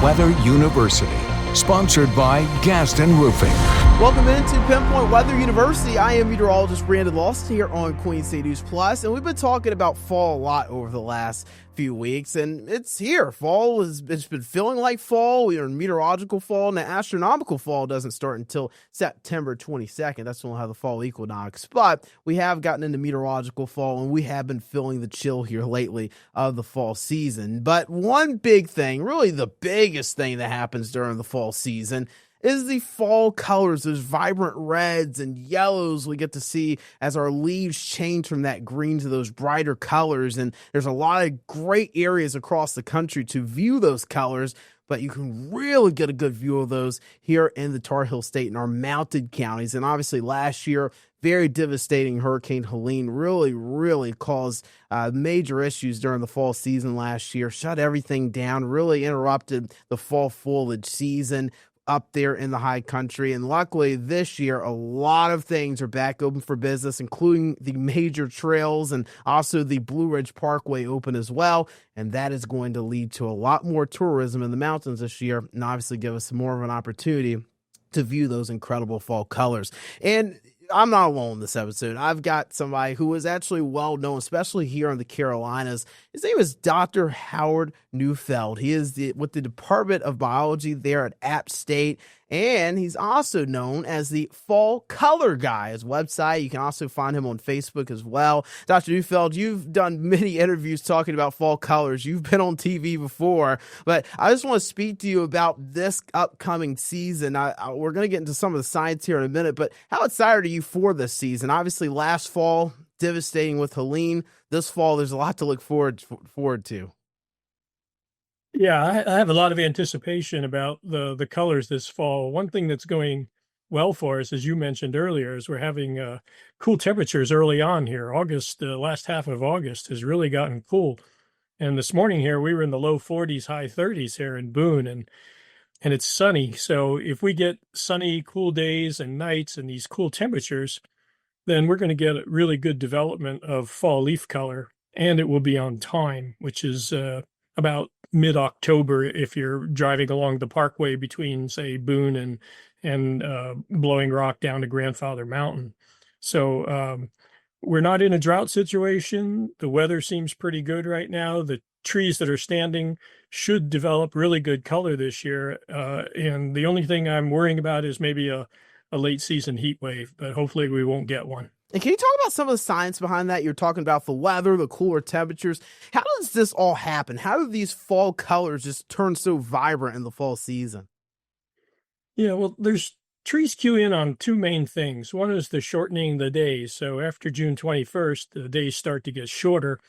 Weather University, sponsored by Gaston Roofing. Welcome into Pinpoint Weather University. I am meteorologist Brandon Lawson here on Queen City News Plus, and we've been talking about fall a lot over the last few weeks, and it's here. Fall it's been feeling like fall. We are in meteorological fall, and the astronomical fall doesn't start until September 22nd. That's when we'll have the fall equinox. But we have gotten into meteorological fall, and we have been feeling the chill here lately of the fall season. But one big thing, really the biggest thing that happens during the fall season, is the fall colors, those vibrant reds and yellows we get to see as our leaves change from that green to those brighter colors. And there's a lot of great areas across the country to view those colors, but you can really get a good view of those here in the Tar Heel State in our mountain counties. And obviously last year, very devastating Hurricane Helene really caused major issues during the fall season last year, shut everything down, really interrupted the fall foliage season up there in the high country. And luckily this year, a lot of things are back open for business, including the major trails and also the Blue Ridge Parkway open as well. And that is going to lead to a lot more tourism in the mountains this year, and obviously give us more of an opportunity to view those incredible fall colors. And I'm not alone in this episode. I've got somebody who is actually well known, especially here in the Carolinas. His name is Dr. Howard Neufeld. He is with the Department of Biology there at App State, and he's also known as the Fall Color Guy. His website, you can also find him on Facebook as well. Dr. Neufeld, you've done many interviews talking about fall colors. You've been on TV before, but I just want to speak to you about this upcoming season. We're going to get into some of the science here in a minute, but how excited are you for this season? Obviously, last fall, devastating with Helene. This fall, there's a lot to look forward to. Yeah, I have a lot of anticipation about the colors this fall. One thing that's going well for us, as you mentioned earlier, is we're having cool temperatures early on here. August, the last half of August has really gotten cool. And this morning here, we were in the low 40s, high 30s here in Boone, and it's sunny. So if we get sunny, cool days and nights and these cool temperatures, then we're going to get a really good development of fall leaf color, and it will be on time, which is about mid-October if you're driving along the parkway between, say, Boone and Blowing Rock down to Grandfather Mountain. So we're not in a drought situation. The weather seems pretty good right now. The trees that are standing should develop really good color this year. And the only thing I'm worrying about is maybe a late season heat wave, but hopefully we won't get one. And can you talk about some of the science behind that? You're talking about the weather, the cooler temperatures. How does this all happen? How do these fall colors just turn so vibrant in the fall season? Yeah, well, there's trees cue in on two main things. One is the shortening the days. So after June 21st, the days start to get shorter.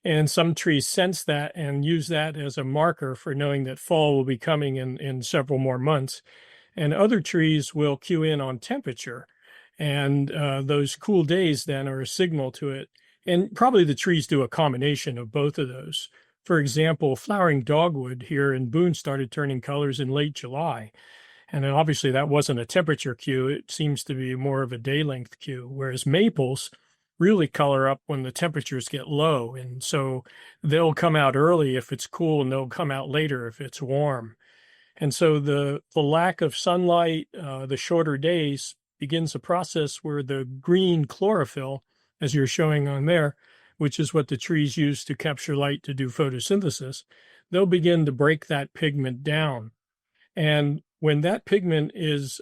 And some trees sense that and use that as a marker for knowing that fall will be coming in several more months. And other trees will cue in on temperature. And those cool days then are a signal to it. And probably the trees do a combination of both of those. For example, flowering dogwood here in Boone started turning colors in late July. And then obviously that wasn't a temperature cue. It seems to be more of a day length cue, whereas maples really color up when the temperatures get low. And so they'll come out early if it's cool, and they'll come out later if it's warm. And so the lack of sunlight, the shorter days, begins a process where the green chlorophyll, as you're showing on there, which is what the trees use to capture light to do photosynthesis, they'll begin to break that pigment down. And when that pigment is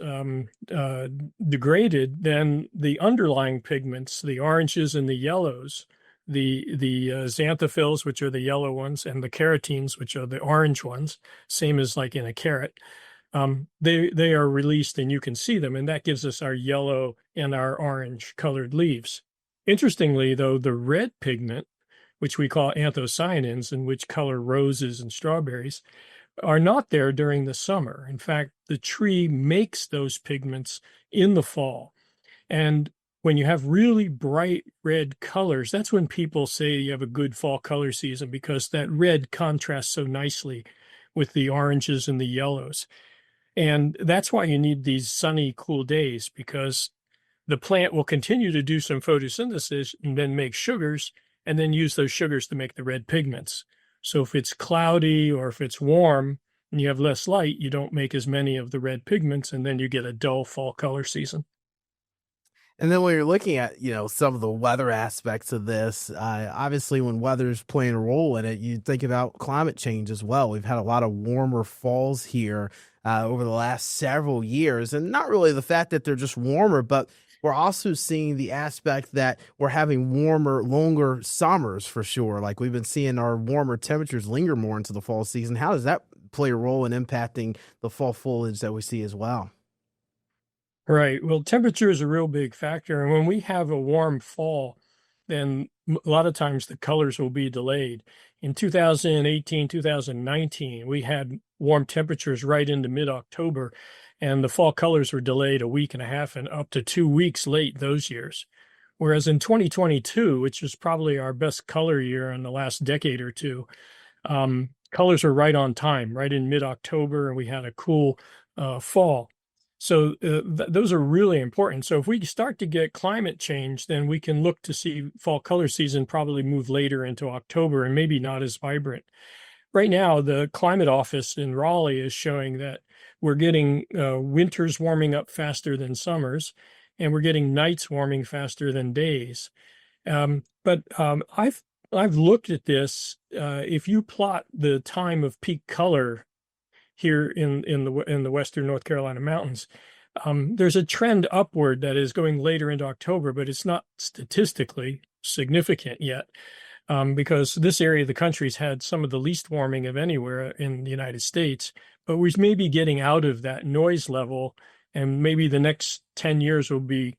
degraded, then the underlying pigments, the oranges and the yellows, the xanthophylls, which are the yellow ones, and the carotenes, which are the orange ones, same as like in a carrot, they are released and you can see them, and that gives us our yellow and our orange colored leaves. Interestingly, though, the red pigment, which we call anthocyanins and which color roses and strawberries, are not there during the summer. In fact, the tree makes those pigments in the fall. And when you have really bright red colors, that's when people say you have a good fall color season, because that red contrasts so nicely with the oranges and the yellows. And that's why you need these sunny, cool days, because the plant will continue to do some photosynthesis and then make sugars, and then use those sugars to make the red pigments. So if it's cloudy or if it's warm, and you have less light, you don't make as many of the red pigments, and then you get a dull fall color season. And then when you're looking at, some of the weather aspects of this, obviously when weather's playing a role in it, you think about climate change as well. We've had a lot of warmer falls here over the last several years, and not really the fact that they're just warmer, but we're also seeing the aspect that we're having warmer, longer summers for sure. Like we've been seeing our warmer temperatures linger more into the fall season. How does that play a role in impacting the fall foliage that we see as well? Right. Well, temperature is a real big factor. And when we have a warm fall, then a lot of times the colors will be delayed. In 2018, 2019, we had warm temperatures right into mid-October, and the fall colors were delayed a week and a half and up to 2 weeks late those years. Whereas in 2022, which was probably our best color year in the last decade or two, colors are right on time, right in mid-October, and we had a cool fall. So those are really important. So if we start to get climate change, then we can look to see fall color season probably move later into October and maybe not as vibrant. Right now, the climate office in Raleigh is showing that we're getting winters warming up faster than summers, and we're getting nights warming faster than days. But I've looked at this. If you plot the time of peak color here in the western North Carolina mountains, there's a trend upward that is going later into October, but it's not statistically significant yet, because this area of the country's had some of the least warming of anywhere in the United States. But we may be getting out of that noise level, and maybe the next 10 years will be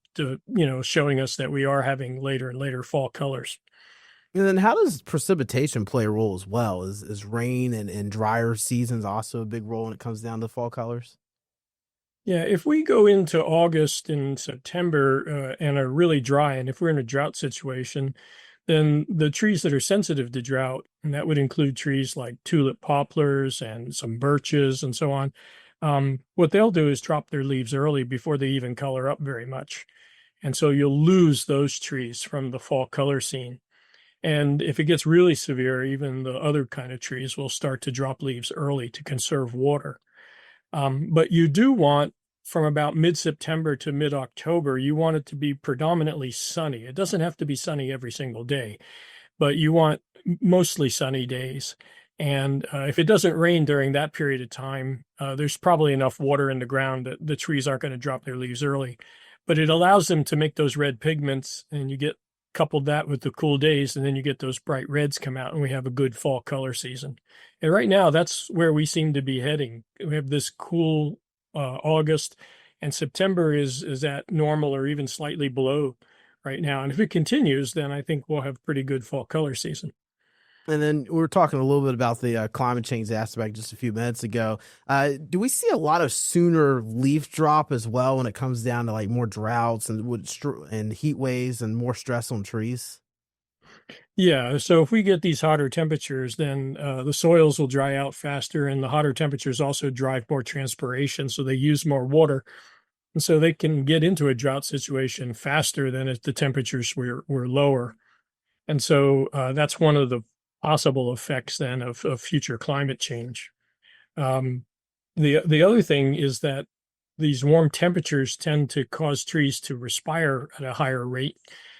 showing us that we are having later and later fall colors. And then how does precipitation play a role as well? Is rain and drier seasons also a big role when it comes down to fall colors? Yeah, if we go into August and September and are really dry, and if we're in a drought situation, then the trees that are sensitive to drought, and that would include trees like tulip poplars and some birches and so on, what they'll do is drop their leaves early before they even color up very much. And so you'll lose those trees from the fall color scene. And if it gets really severe, even the other kind of trees will start to drop leaves early to conserve water. But you do want, from about mid-September to mid-October, you want it to be predominantly sunny. It doesn't have to be sunny every single day, but you want mostly sunny days. And if it doesn't rain during that period of time, there's probably enough water in the ground that the trees aren't going to drop their leaves early. But it allows them to make those red pigments, and you get coupled that with the cool days, and then you get those bright reds come out, and we have a good fall color season. And right now, that's where we seem to be heading. We have this cool August, and September is at normal or even slightly below right now. And if it continues, then I think we'll have pretty good fall color season. And then we were talking a little bit about the climate change aspect just a few minutes ago. Do we see a lot of sooner leaf drop as well when it comes down to like more droughts and heat waves and more stress on trees? Yeah, so if we get these hotter temperatures, then the soils will dry out faster, and the hotter temperatures also drive more transpiration, so they use more water. And so they can get into a drought situation faster than if the temperatures were lower. And so that's one of the possible effects then of future climate change. Um, the other thing is that these warm temperatures tend to cause trees to respire at a higher rate.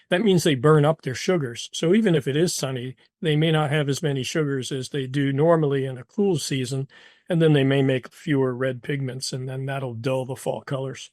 That means they burn up their sugars. So even if it is sunny, they may not have as many sugars as they do normally in a cool season, and then they may make fewer red pigments, and then that'll dull the fall colors.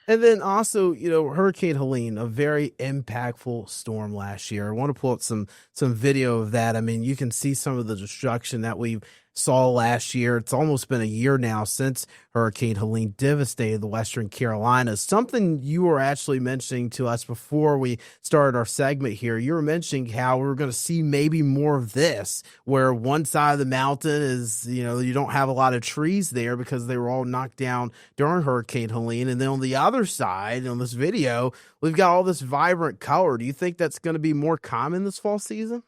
And then also, Hurricane Helene, a very impactful storm last year. I want to pull up some video of that. I mean, you can see some of the destruction that we saw last year. It's almost been a year now since Hurricane Helene devastated the Western Carolinas. Something you were actually mentioning to us before we started our segment here. You were mentioning how we are going to see maybe more of this, where one side of the mountain is, you don't have a lot of trees there because they were all knocked down during Hurricane Helene. And then on the other side, on this video, we've got all this vibrant color. Do you think that's going to be more common this fall season?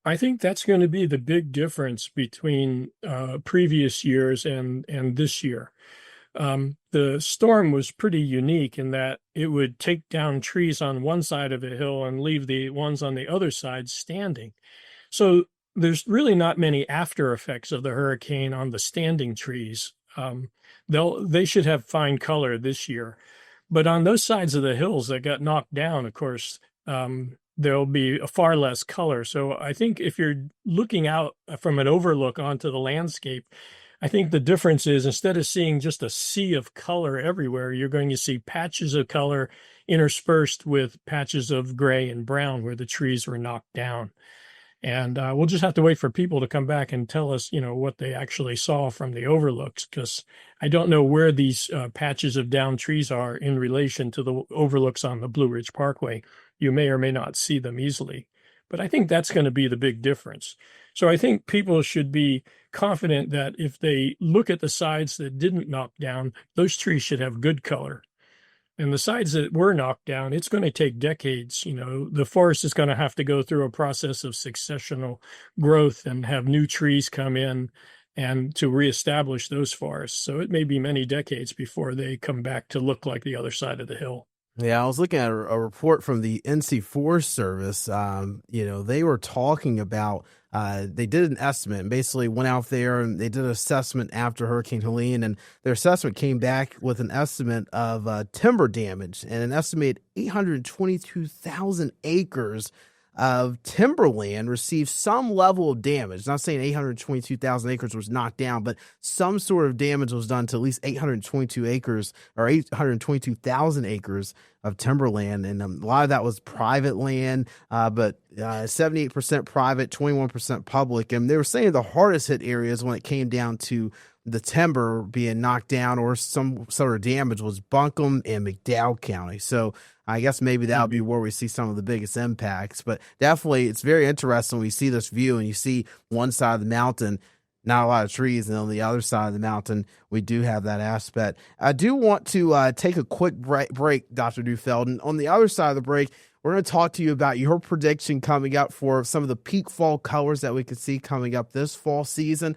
I think that's going to be the big difference between previous years and this year. The storm was pretty unique in that it would take down trees on one side of a hill and leave the ones on the other side standing. So there's really not many after effects of the hurricane on the standing trees. They should have fine color this year, but on those sides of the hills that got knocked down, of course, there'll be a far less color. So I think if you're looking out from an overlook onto the landscape, I think the difference is instead of seeing just a sea of color everywhere, you're going to see patches of color interspersed with patches of gray and brown where the trees were knocked down. And we'll just have to wait for people to come back and tell us, what they actually saw from the overlooks, because I don't know where these patches of downed trees are in relation to the overlooks on the Blue Ridge Parkway. You may or may not see them easily, but I think that's going to be the big difference. So I think people should be confident that if they look at the sides that didn't knock down, those trees should have good color. And the sides that were knocked down, it's going to take decades. The forest is going to have to go through a process of successional growth and have new trees come in and to reestablish those forests. So it may be many decades before they come back to look like the other side of the hill. Yeah, I was looking at a report from the NC Forest Service. They were talking about, they did an estimate and basically went out there and they did an assessment after Hurricane Helene, and their assessment came back with an estimate of timber damage, and an estimated 822,000 acres of timberland received some level of damage. Not saying 822,000 acres was knocked down, but some sort of damage was done to at least 822 acres or 822,000 acres of timberland. And a lot of that was private land, but 78% private, 21% public. And they were saying the hardest hit areas when it came down to the timber being knocked down or some sort of damage was Buncombe and McDowell County. So I guess maybe that'll be where we see some of the biggest impacts. But definitely, it's very interesting when we see this view and you see one side of the mountain, not a lot of trees, and on the other side of the mountain, we do have that aspect. I do want to take a quick break, Dr. Neufeld. And on the other side of the break, we're going to talk to you about your prediction coming up for some of the peak fall colors that we could see coming up this fall season.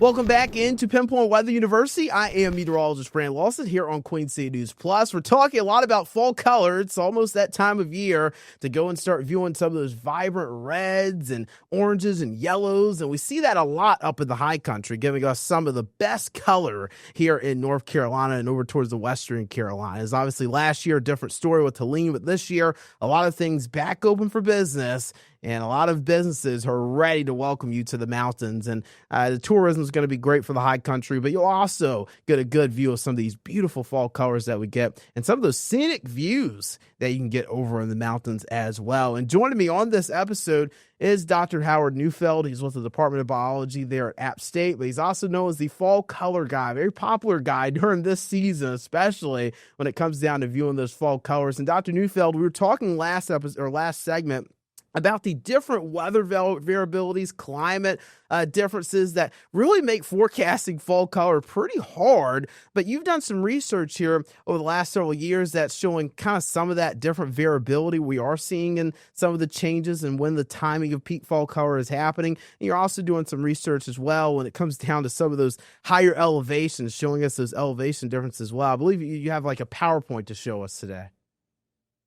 Welcome back into Pinpoint Weather University. I am meteorologist Brandon Lawson here on Queen City News Plus. We're talking a lot about fall color. It's almost that time of year to go and start viewing some of those vibrant reds and oranges and yellows. And we see that a lot up in the high country, giving us some of the best color here in North Carolina and over towards the Western Carolinas. Obviously, last year, a different story with Helene, but this year, a lot of things back open for business. And a lot of businesses are ready to welcome you to the mountains. And the tourism is going to be great for the high country, but you'll also get a good view of some of these beautiful fall colors that we get and some of those scenic views that you can get over in the mountains as well. And joining me on this episode is Dr. Howard Neufeld. He's with the Department of Biology there at App State, but he's also known as the fall color guy, very popular guy during this season, especially when it comes down to viewing those fall colors. And Dr. Neufeld, we were talking last segment about the different weather variabilities, climate differences that really make forecasting fall color pretty hard. But you've done some research here over the last several years that's showing kind of some of that different variability we are seeing in some of the changes and when the timing of peak fall color is happening. And you're also doing some research as well when it comes down to some of those higher elevations, showing us those elevation differences as well. I believe you have like a PowerPoint to show us today.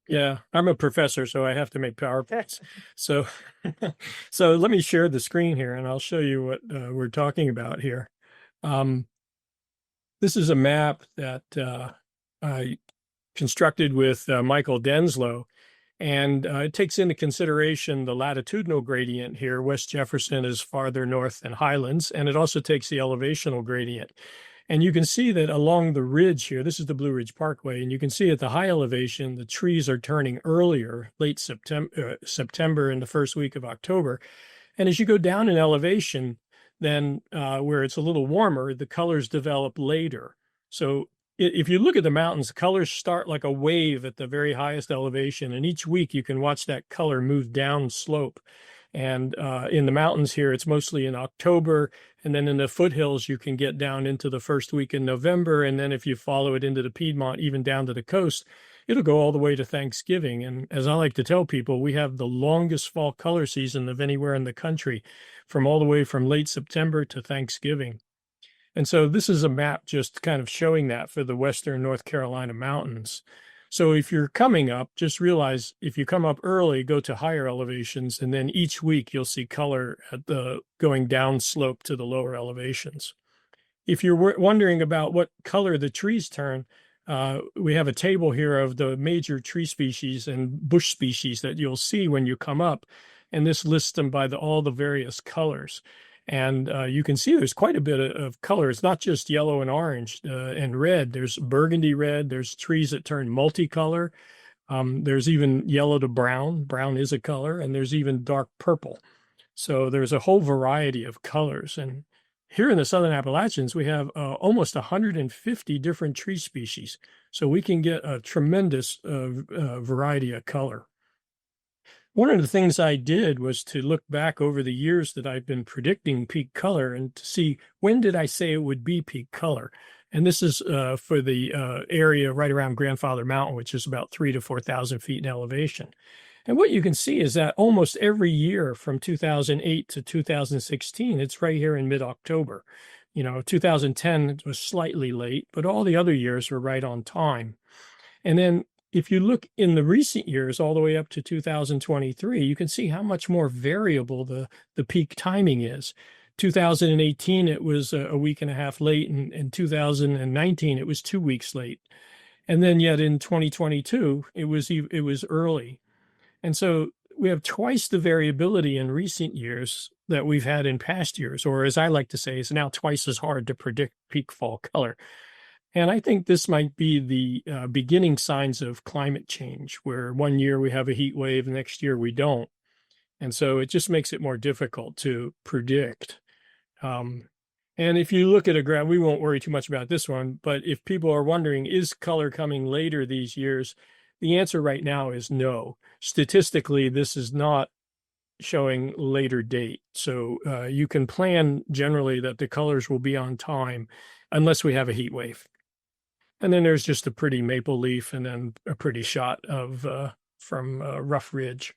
Yeah, I'm a professor, so I have to make PowerPoints. So, so let me share the screen here, and I'll show you what we're talking about here. This is a map that I constructed with Michael Denslow, and it takes into consideration the latitudinal gradient here. West Jefferson is farther north than Highlands, and it also takes the elevational gradient. And you can see that along the ridge here, this is the Blue Ridge Parkway, and you can see at the high elevation, the trees are turning earlier, late September and the first week of October. And as you go down in elevation, then where it's a little warmer, the colors develop later. So if you look at the mountains, colors start like a wave at the very highest elevation, and each week you can watch that color move down slope. And in the mountains here, it's mostly in October. And then in the foothills, you can get down into the first week in November. And then if you follow it into the Piedmont, even down to the coast, it'll go all the way to Thanksgiving. And as I like to tell people, we have the longest fall color season of anywhere in the country, from all the way from late September to Thanksgiving. And so this is a map just kind of showing that for the Western North Carolina mountains. So if you're coming up, just realize if you come up early, go to higher elevations, and then each week you'll see color at the going down slope to the lower elevations. If you're wondering about what color the trees turn, we have a table here of the major tree species and bush species that you'll see when you come up, and this lists them by all the various colors. And you can see there's quite a bit of color. It's not just yellow and orange and red. There's burgundy red. There's trees that turn multicolor. There's even yellow to brown. Brown is a color, and there's even dark purple. So there's a whole variety of colors. And here in the Southern Appalachians, we have almost 150 different tree species. So we can get a tremendous variety of color. One of the things I did was to look back over the years that I've been predicting peak color and to see when did I say it would be peak color. And this is for the area right around Grandfather Mountain, which is about 3,000 to 4,000 feet in elevation. And what you can see is that almost every year from 2008 to 2016, it's right here in mid-October. 2010 was slightly late, but all the other years were right on time. And then if you look in the recent years, all the way up to 2023, you can see how much more variable the peak timing is. 2018, it was a week and a half late, and in 2019, it was 2 weeks late. And then yet in 2022, it was early. And so we have twice the variability in recent years that we've had in past years, or as I like to say, it's now twice as hard to predict peak fall color. And I think this might be the beginning signs of climate change, where one year we have a heat wave, next year we don't. And so it just makes it more difficult to predict. And if you look at a graph, we won't worry too much about this one, but if people are wondering, is color coming later these years? The answer right now is no. Statistically, this is not showing later date. So you can plan generally that the colors will be on time unless we have a heat wave. And then there's just a pretty maple leaf and then a pretty shot of from Rough Ridge.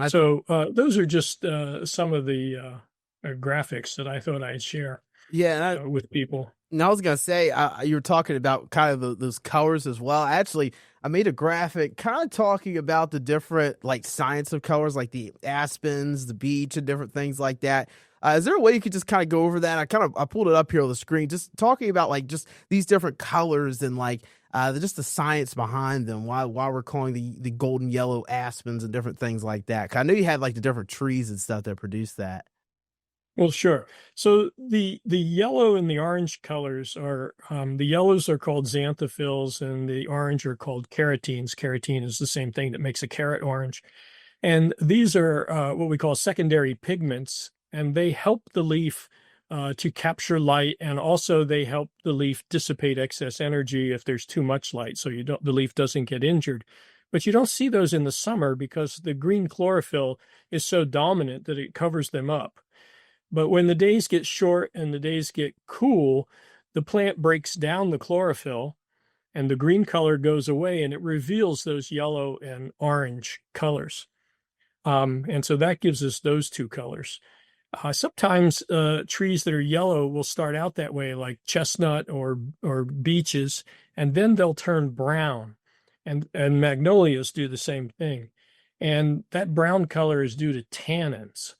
So those are just some of the graphics that I thought I'd share with people. And I was going to say, you were talking about kind of those colors as well. I made a graphic kind of talking about the different like science of colors, like the aspens, the beech, and different things like that. Is there a way you could just kind of go over that? I pulled it up here on the screen, just talking about like just these different colors and like just the science behind them. Why we're calling the golden yellow aspens and different things like that. 'Cause I know you had like the different trees and stuff that produce that. Well, sure. So the yellow and the orange colors are the yellows are called xanthophylls and the orange are called carotenes. Carotene is the same thing that makes a carrot orange, and these are what we call secondary pigments. And they help the leaf to capture light, and also they help the leaf dissipate excess energy if there's too much light, so the leaf doesn't get injured. But you don't see those in the summer because the green chlorophyll is so dominant that it covers them up. But when the days get short and the days get cool, the plant breaks down the chlorophyll, and the green color goes away, and it reveals those yellow and orange colors. And so that gives us those two colors. Sometimes trees that are yellow will start out that way, like chestnut or beeches, and then they'll turn brown. And magnolias do the same thing. And that brown color is due to tannins.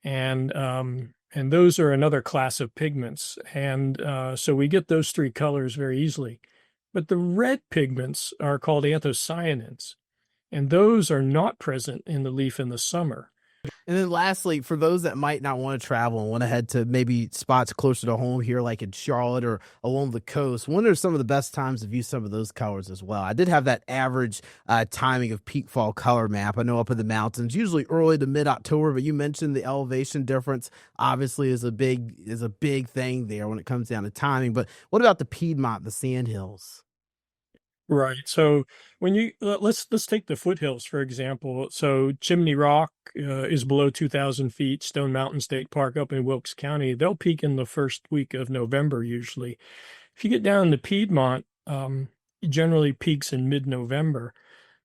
And those are another class of pigments. And so we get those three colors very easily. But the red pigments are called anthocyanins. And those are not present in the leaf in the summer. And then lastly, for those that might not want to travel and want to head to maybe spots closer to home here, like in Charlotte or along the coast, when are some of the best times to view some of those colors as well? I did have that average timing of peak fall color map. I know up in the mountains, usually early to mid-October, but you mentioned the elevation difference obviously is a big thing there when it comes down to timing. But what about the Piedmont, the Sandhills? Right. So when you let's take the foothills for example. So Chimney Rock is below 2,000 feet. Stone Mountain State Park up in Wilkes County, they'll peak in the first week of November usually. If you get down to Piedmont, it generally peaks in mid-November.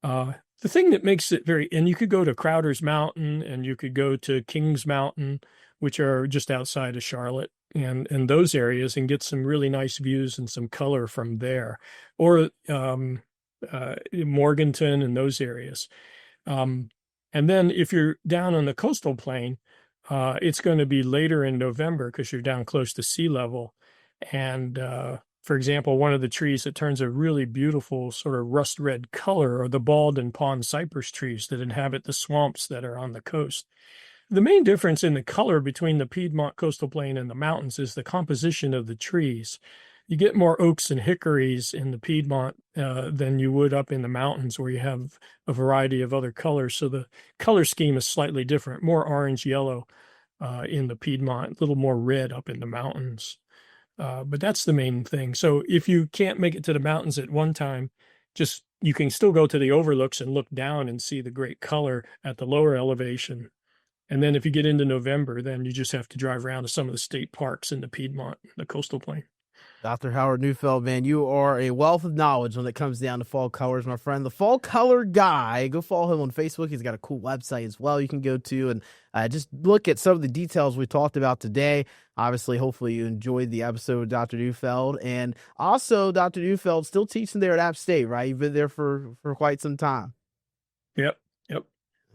The thing that makes it and you could go to Crowder's Mountain and you could go to Kings Mountain, which are just outside of Charlotte, and those areas, and get some really nice views and some color from there. Or Morganton and those areas. And then if you're down on the coastal plain, it's going to be later in November because you're down close to sea level. And for example, one of the trees that turns a really beautiful sort of rust red color are the bald and pond cypress trees that inhabit the swamps that are on the coast. The main difference in the color between the Piedmont coastal plain and the mountains is the composition of the trees. You get more oaks and hickories in the Piedmont than you would up in the mountains where you have a variety of other colors. So the color scheme is slightly different, more orange, yellow in the Piedmont, a little more red up in the mountains. But that's the main thing. So if you can't make it to the mountains at one time, you can still go to the overlooks and look down and see the great color at the lower elevation. And then if you get into November, then you just have to drive around to some of the state parks in the Piedmont, the coastal plain. Dr. Howard Neufeld, man, you are a wealth of knowledge when it comes down to fall colors, my friend. The Fall Color Guy. Go follow him on Facebook. He's got a cool website as well you can go to and just look at some of the details we talked about today. Obviously, hopefully you enjoyed the episode with Dr. Neufeld. And also, Dr. Neufeld still teaching there at App State, right? You've been there for quite some time. Yep.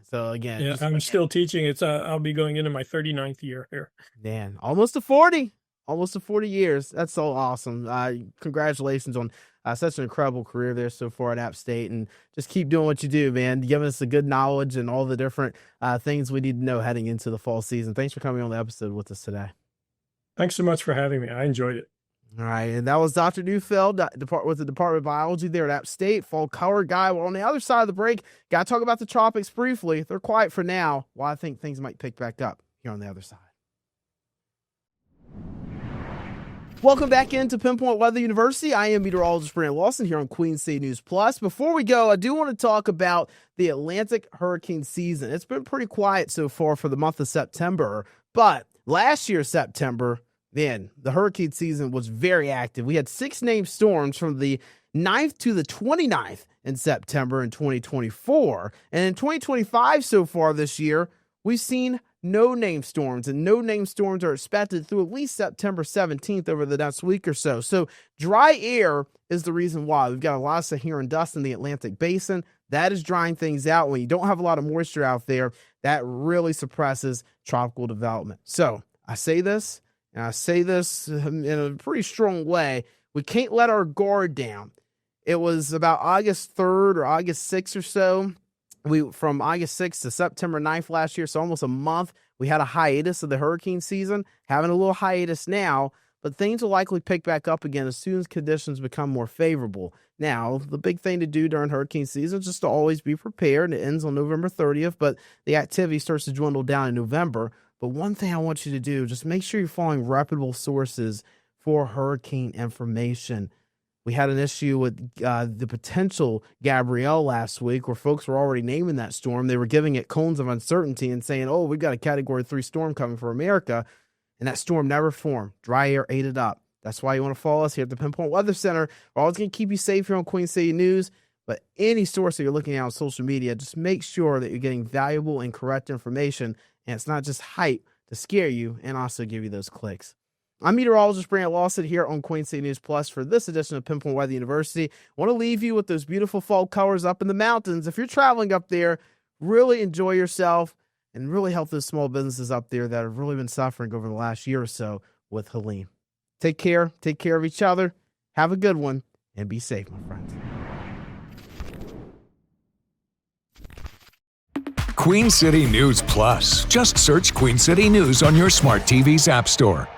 So again, I'm still teaching. I'll be going into my 39th year here. Man, almost to 40 years. That's so awesome. Congratulations on such an incredible career there so far at App State, and just keep doing what you do, man. Giving us the good knowledge and all the different things we need to know heading into the fall season. Thanks for coming on the episode with us today. Thanks so much for having me. I enjoyed it. All right, and that was Dr. Neufeld with the Department of Biology there at App State. Fall Color Guy. Well, on the other side of the break, got to talk about the tropics briefly. They're quiet for now, while I think things might pick back up here on the other side. Welcome back into Pinpoint Weather University. I am meteorologist Brandon Lawson here on Queen City News Plus. Before we go, I do want to talk about the Atlantic hurricane season. It's been pretty quiet so far for the month of September, but last year, September, man, the hurricane season was very active. We had 6 named storms from the 9th to the 29th in September in 2024. And in 2025 so far this year, we've seen no name storms, and no name storms are expected through at least September 17th over the next week or so. So dry air is the reason why. We've got a lot of Saharan dust in the Atlantic basin. That is drying things out. When you don't have a lot of moisture out there, that really suppresses tropical development. So I say this, and I say this in a pretty strong way. We can't let our guard down. It was about August 3rd or August 6th or so. From August 6th to September 9th last year, so almost a month, we had a hiatus of the hurricane season, having a little hiatus now, but things will likely pick back up again as soon as conditions become more favorable. Now, the big thing to do during hurricane season is just to always be prepared. It ends on November 30th, but the activity starts to dwindle down in November. But one thing I want you to do, just make sure you're following reputable sources for hurricane information. We had an issue with the potential Gabrielle last week where folks were already naming that storm. They were giving it cones of uncertainty and saying, oh, we've got a Category 3 storm coming for America. And that storm never formed. Dry air ate it up. That's why you want to follow us here at the Pinpoint Weather Center. We're always going to keep you safe here on Queen City News. But any source that you're looking at on social media, just make sure that you're getting valuable and correct information. And it's not just hype to scare you and also give you those clicks. I'm meteorologist Brandon Lawson here on Queen City News Plus for this edition of Pinpoint Weather University. I want to leave you with those beautiful fall colors up in the mountains. If you're traveling up there, really enjoy yourself and really help those small businesses up there that have really been suffering over the last year or so with Helene. Take care of each other, have a good one, and be safe, my friends. Queen City News Plus. Just search Queen City News on your smart TV's app store.